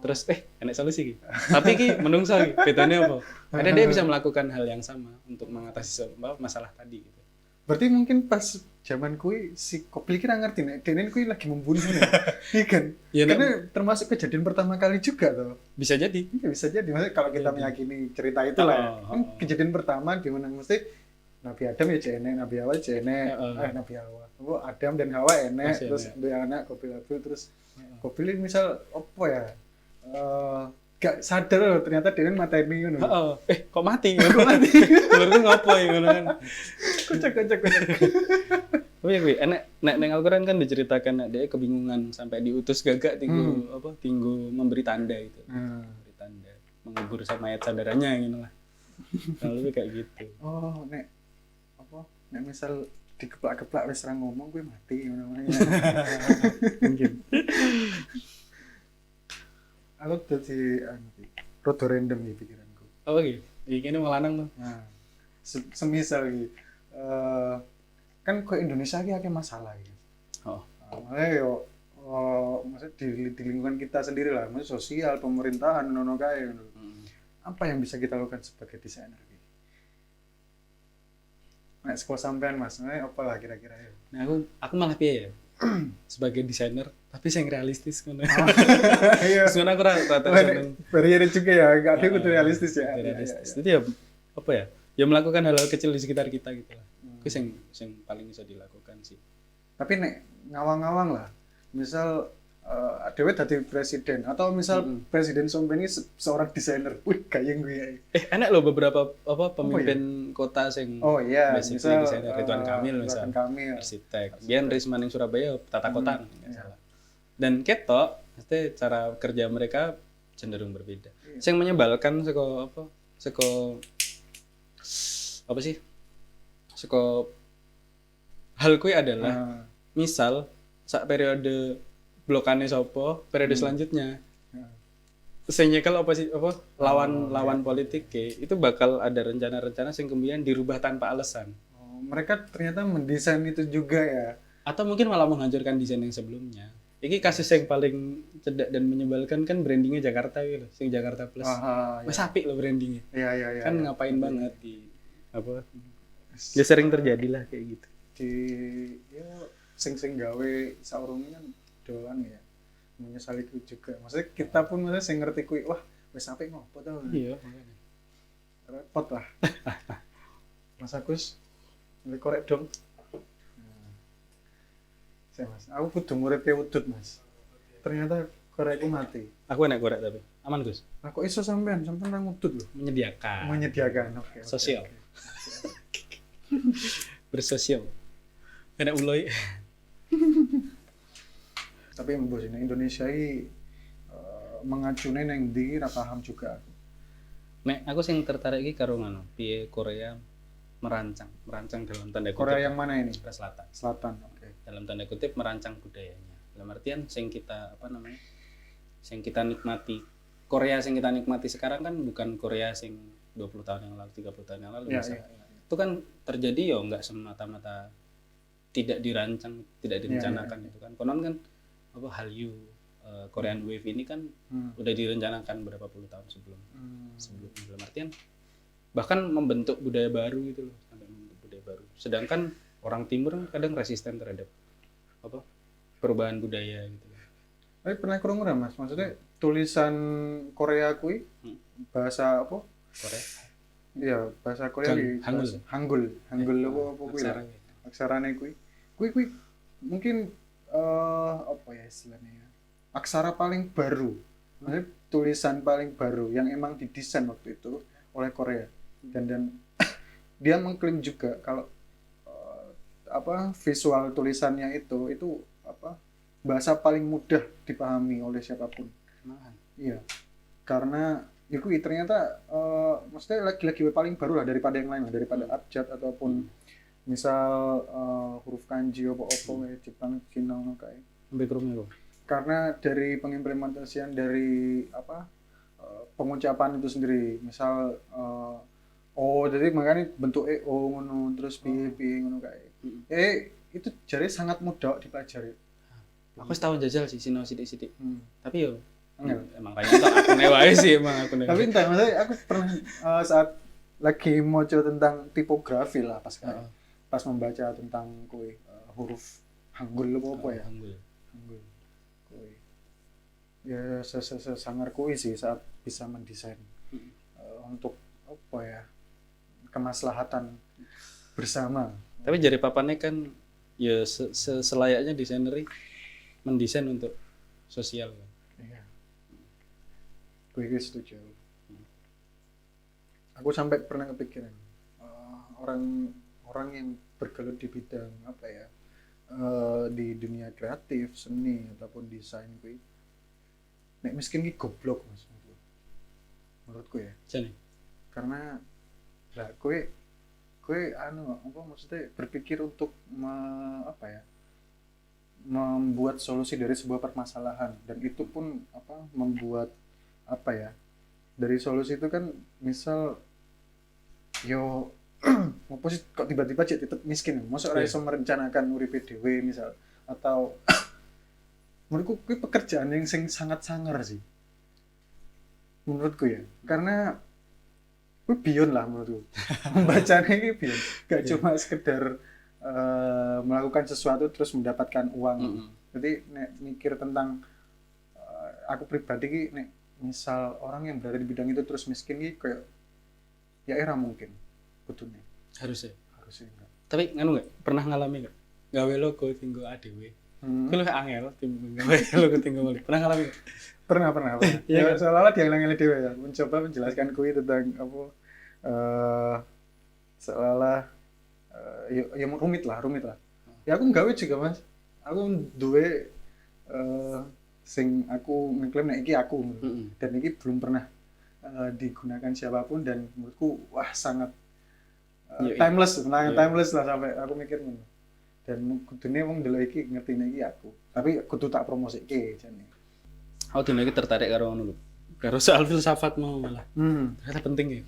terus enak solusi gitu. Tapi ki menungso ki, bedanya apa? Karena dia bisa melakukan hal yang sama untuk mengatasi masalah tadi gitu. Berarti mungkin pas zaman kui si Kopli kira ngerti nek denen kui lagi membunuh nih. Iya kan? Ya, Karena termasuk kejadian pertama kali juga tuh. bisa jadi. Iya bisa jadi. Maksudnya kalau kita meyakini cerita itu lah ya. Kan kejadian pertama di mana mesti Nabi Adam ya enek, Nabi Hawa enek, Nabi Hawa. Oh, Adam dan Hawa enek, Masih terus enek. dua anak Kopil terus Kopil misal apa ya? Gak sadar loh ternyata dia mateni ngono. Kok mati? Kok mati? Telurku ngopo ya ngono kan. Kocak. Oh iya kuwi, nek ning Al-Qur'an kan diceritakan nek dia kebingungan sampai diutus Gagak tinggu memberi tanda itu. Memberi tanda, mengubur mayat saudaranya gitu lah. Kalau lebih kayak gitu. Oh, nek misal dikeplak-keplak wis ra ngomong gue mati ngono. Mungkin. Aku dadi rada random iki pikiranku. Oh gitu. Iki ini lanang tuh. Nah, semisal iki kan kok Indonesia iki akeh masalah iki. Oh. Makanya yo maksudnya di lingkungan kita sendiri lah, maksudnya sosial, pemerintahan, nono kae ngono. Apa yang bisa kita lakukan sebagai desainer iki? Nek sekolah sampean Mas, apa lah kira-kira ya? Nah, aku malah piye ya? Sebagai desainer, tapi yang realistis ngono. Iya. Sebenarnya aku rata seneng Barrier juga ya, enggak ada kudu realistis ya. realistis. Jadi ya apa ya? Ya melakukan hal-hal kecil di sekitar kita gitu lah. Itu yang paling bisa dilakukan sih. Tapi nek ngawang-ngawang lah, misal Dewe dadi presiden atau misal presiden sampean ini seorang desainer, wih gayeng gue. Enak loh beberapa pemimpin kota sing Oh iya, basically misal desainer Ridwan Kamil misal, arsitek. Biar Risma ning Surabaya tata kota nggak salah. Dan ketok, pasti cara kerja mereka cenderung berbeda. Yang menyebalkan seko hal kuwi adalah misal sak periode blokane sopo periode selanjutnya sing nyekel lawan politik itu bakal ada rencana-rencana sing kemudian dirubah tanpa alasan. Mereka ternyata mendesain itu juga ya, atau mungkin malah menghancurkan desain yang sebelumnya. Ini kasus yang paling cedak dan menyebalkan kan brandingnya Jakarta gitu, sing Jakarta Plus. Mas apik loh brandingnya. Iya. Kan ngapain banget di apa? Ya sering terjadi lah kayak gitu. Di sing gawe saurunge kan dolan ya. Menyesali ku juga. Maksudnya kita pun sing ngerti kuwi, wah wis apik ngopo to. Iya, makanya. Repot lah. Mas Agus, korek dong. Saya Mas, aku kudu murid udut Mas. Ternyata korekku mati. Aku enak korek tapi aman Gus. Aku iso sampean nang udut loh. Menyediakan. Oke. Sosial. Bersosial. Enak uloy. Tapi mbok sini Indonesia ini mengacune nang ndi ra paham juga. Nek aku sing tertarik iki karo ngono, piye Korea merancang dalam tanda kutip. Korea yang mana ini? Korea Selatan. Selatan, oke. Dalam tanda kutip merancang budayanya. Dalam artian sing kita sing kita nikmati. Korea sing kita nikmati sekarang kan bukan Korea sing 20 tahun yang lalu, 30 tahun yang lalu misalnya. Itu kan terjadi ya enggak semata-mata tidak dirancang, tidak direncanakan itu kan. Konon kan Hallyu Korean Wave ini kan udah direncanakan berapa puluh tahun sebelum dalam artian bahkan membentuk budaya baru gitu loh, sampai membentuk budaya baru. Sedangkan orang timur kadang resisten terhadap perubahan budaya gitu. Tapi pernah krungu ra Mas? Maksudnya tulisan Korea kui bahasa apa? Korea. Iya, bahasa Korea di Hangul apa kuwi lah. Aksarane kui mungkin apa ya istilahnya ya? aksara paling baru, maksudnya tulisan paling baru yang emang didesain waktu itu oleh Korea. Dan dia mengklaim juga kalau visual tulisannya itu apa bahasa paling mudah dipahami oleh siapapun. Iya, karena itu ternyata maksudnya lagi-lagi paling baru lah daripada yang lain lah, daripada abjad ataupun misal huruf kanji opo-opo kayak Jepang, Cina kayak. Sampai kerumnya kok. Karena dari pengimplementasian dari pengucapan itu sendiri, misal jadi makanya bentuk o ngono terus piye ngono kayak. Itu jadi sangat mudah dipelajari. Aku setahun jajal sih sinau sidik-sidik. Tapi yo emang kayak aku wae sih emang aku Tapi entah, maksudnya aku pernah saat lagi mau coba tentang tipografi lah pas membaca tentang huruf Hangul apa ya? Hangul. Ya sangar sih saat bisa mendesain untuk apa ya? Kemaslahatan bersama. Tapi jari papannya kan ya selayaknya desainer mendesain untuk sosial kan. Iya. Gue setuju. Aku sampai pernah kepikiran orang yang bergelut di bidang apa ya di dunia kreatif, seni ataupun desain gue. Nek miskin ki goblok Mas. Menurutku ya. Jane. Karena lah gue maksudnya berpikir untuk membuat solusi dari sebuah permasalahan, dan itu pun membuat dari solusi itu kan misal apa sih kok tiba-tiba jadi tetap miskin, masa ora iso merencanakan uripe dhewe misal, atau menurutku itu pekerjaan yang sangat sangar sih menurutku ya, karena itu beyond lah menurutku. Membacanya ini beyond, gak cuma sekedar melakukan sesuatu terus mendapatkan uang. Jadi nek mikir tentang aku pribadi nek misal orang yang berada di bidang itu terus miskin kayak ya era mungkin kudune. Harusnya enggak. Tapi nganu enggak pernah ngalami enggak? Gawe logo tinggo adewe. Ku lu angel timbang gawe logo tinggo balik. Pernah ngalami enggak? Pernah. Ya seolah-olah diulang-ulang dhewe ya, mencoba menjelaskan kuwi tentang seolah ya rumit lah. Ya aku nggawe juga Mas. Aku duwe sing aku ngeklaim nek iki aku. Dan iki belum pernah digunakan siapapun, dan menurutku sangat timeless lah sampai aku mikir ngono. Dan kudune wong ndelok iki ngertine iki aku. Tapi kudu tak promosike jane. Aku dene iki tertarik karo ngono lho. Karo soal filsafat mau malah. Ternyata penting ya.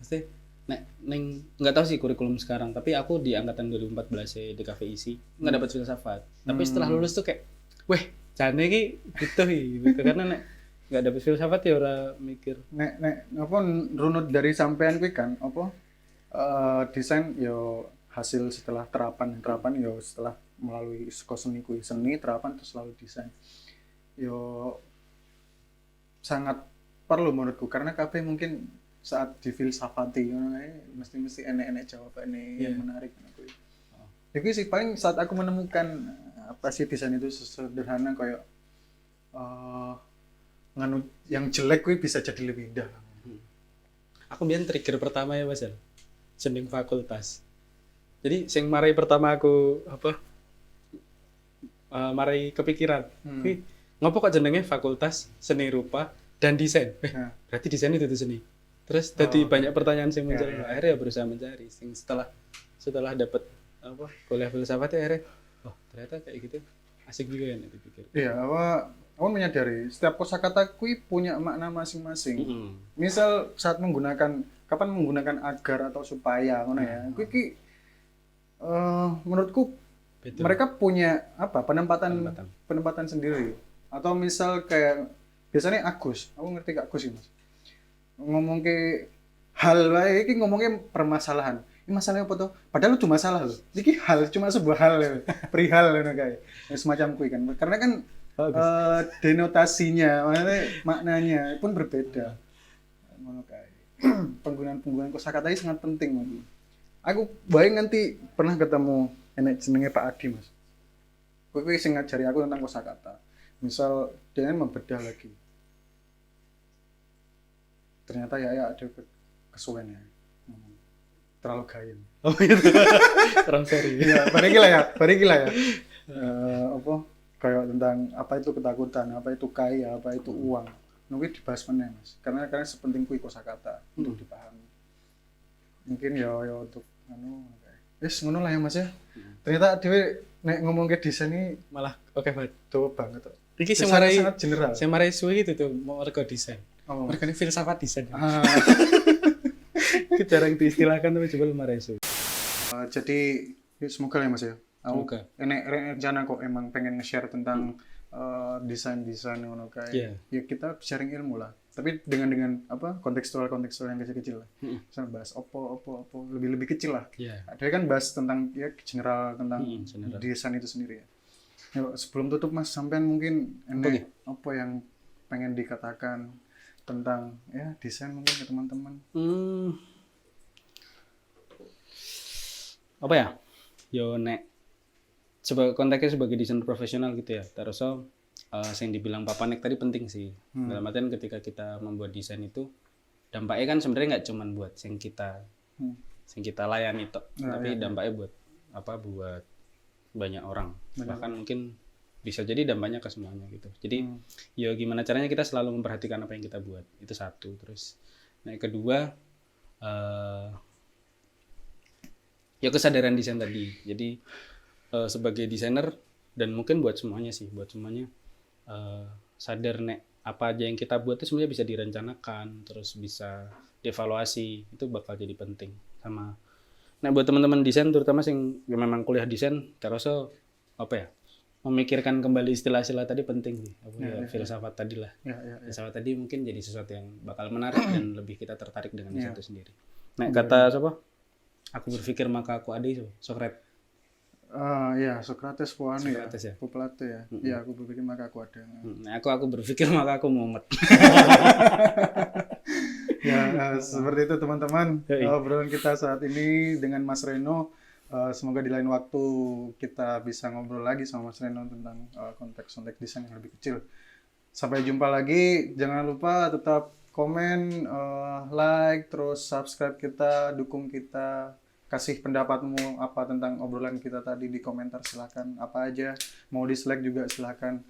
Pasti nek ning enggak tahu sih kurikulum sekarang, tapi aku di angkatan 2014 di KVISI enggak dapat filsafat. Tapi setelah lulus tuh kayak, weh, jane iki butuh gitu. Karena nek enggak dapat filsafat ya ora mikir. Nek apa runut dari sampean kuwi kan apa desain yo hasil setelah terapan yo setelah melalui seni kuwi, seni terapan terus selalu desain. Yo sangat perlu menurutku, karena kabeh mungkin saat difilsafati mesti enek-enek jawabane yang menarik aku. Jadi sih paling saat aku menemukan apa sih desain itu sederhana kayak nganu yang jelek kuwi bisa jadi lebih indah. Aku biyen trigger pertama ya Mas, jeneng fakultas. Jadi sing marai pertama aku marai kepikiran. Ngopo kok jenenge fakultas seni rupa dan desain? Berarti desain itu seni. Terus tadi banyak pertanyaan sing muncul. Akhirnya berusaha mencari sing setelah dapat kuliah filsafat akhirnya ternyata kayak gitu. Asik juga kan dipikir. Iya, aku menyadari setiap kosakata kuwi punya makna masing-masing. Misal saat kapan menggunakan agar atau supaya ngono ya. Kuwi menurutku betul. Mereka punya penempatan sendiri. Atau misal kayak biasanya Agus, aku ngerti Kak Agus sih Mas. Ngomong ke hal wae iki ngomongnya permasalahan. Ini masalahnya apa tuh? Padahal itu masalah loh. Iki hal cuma sebuah hal perihal ngono kae. Semacam kuwi kan. Karena kan denotasinya, maknanya pun berbeda. Ngono kae. Penggunaan kosakata ini sangat penting, Mas. Aku bae nganti pernah ketemu enek jenenge Pak Adi, Mas. Kuwi sing ngajari aku tentang kosakata. misal dia membedah lagi, ternyata ya ada kesuwen ya. Terlalu gayeng. Oh gitu. Kurang seri. Ya, bariki lah ya. Apa kayak tentang apa itu ketakutan, apa itu kaya, apa itu uang. Mungkin dibahas meneh, Mas. Karena sepenting kuwi kosakata untuk dipahami. Mungkin ya untuk ngono lah ya Mas ya. Ternyata dhewe nek ngomong ke desain ini Malah oke banget. tuh banget. Iki Sangat general. Saya marai suwe gitu tuh mau rego desain. Oh. Mereka ini filsafat desain. Ah, Itu jarang diistilahkan tapi coba marai suwe. jadi ya semoga lah ya Mas ya. Aku Semoga. enek rencana kok emang pengen nge-share tentang desain-desain ngono kayak. Iya. Ya kita sharing ilmu lah. Tapi dengan apa kontekstual yang kecil-kecil lah. Misal bahas opo lebih kecil lah. Iya. Ada kan bahas tentang ya general tentang general. desain itu sendiri ya. Yuk, sebelum tutup Mas sampean mungkin enek apa yang pengen dikatakan tentang ya desain mungkin ke teman-teman. Apa ya? Yo nek sebagai konteksnya sebagai desainer profesional gitu ya. Terus yang dibilang Papa Nek tadi penting sih. Dalam artian ketika kita membuat desain itu dampaknya kan sebenarnya nggak cuma buat yang kita layani tok, tapi dampaknya buat buat banyak orang. Bahkan mungkin bisa jadi dampaknya ke semuanya gitu. Jadi ya gimana caranya kita selalu memperhatikan apa yang kita buat. Itu satu. Terus yang kedua ya kesadaran desain tadi. Jadi sebagai desainer dan mungkin buat semuanya sadar nek apa aja yang kita buat itu sebenarnya bisa direncanakan, terus bisa dievaluasi, itu bakal jadi penting. Sama nek buat teman-teman desain terutama yang memang kuliah desain terus memikirkan kembali istilah-istilah tadi penting sih. Filsafat tadi lah. Filsafat tadi mungkin jadi sesuatu yang bakal menarik dan lebih kita tertarik dengan desain itu sendiri. Nek kata siapa? Aku berpikir maka aku ada itu Socrates. Ya Socrates Socrates ya. Plato ya. Ya aku berpikir maka aku ada. Nah, aku berpikir maka aku mumet. Ya seperti itu teman-teman obrolan kita saat ini dengan Mas Reno. Semoga di lain waktu kita bisa ngobrol lagi sama Mas Reno tentang konteks desain yang lebih kecil. Sampai jumpa lagi. Jangan lupa tetap komen, like, terus subscribe kita, dukung kita. Kasih pendapatmu apa tentang obrolan kita tadi di komentar, silakan. Apa aja, mau dislike juga silakan.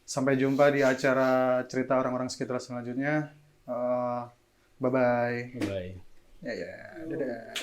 Sampai jumpa di acara cerita orang-orang sekitar selanjutnya. Bye-bye. Bye. Ya, dadah.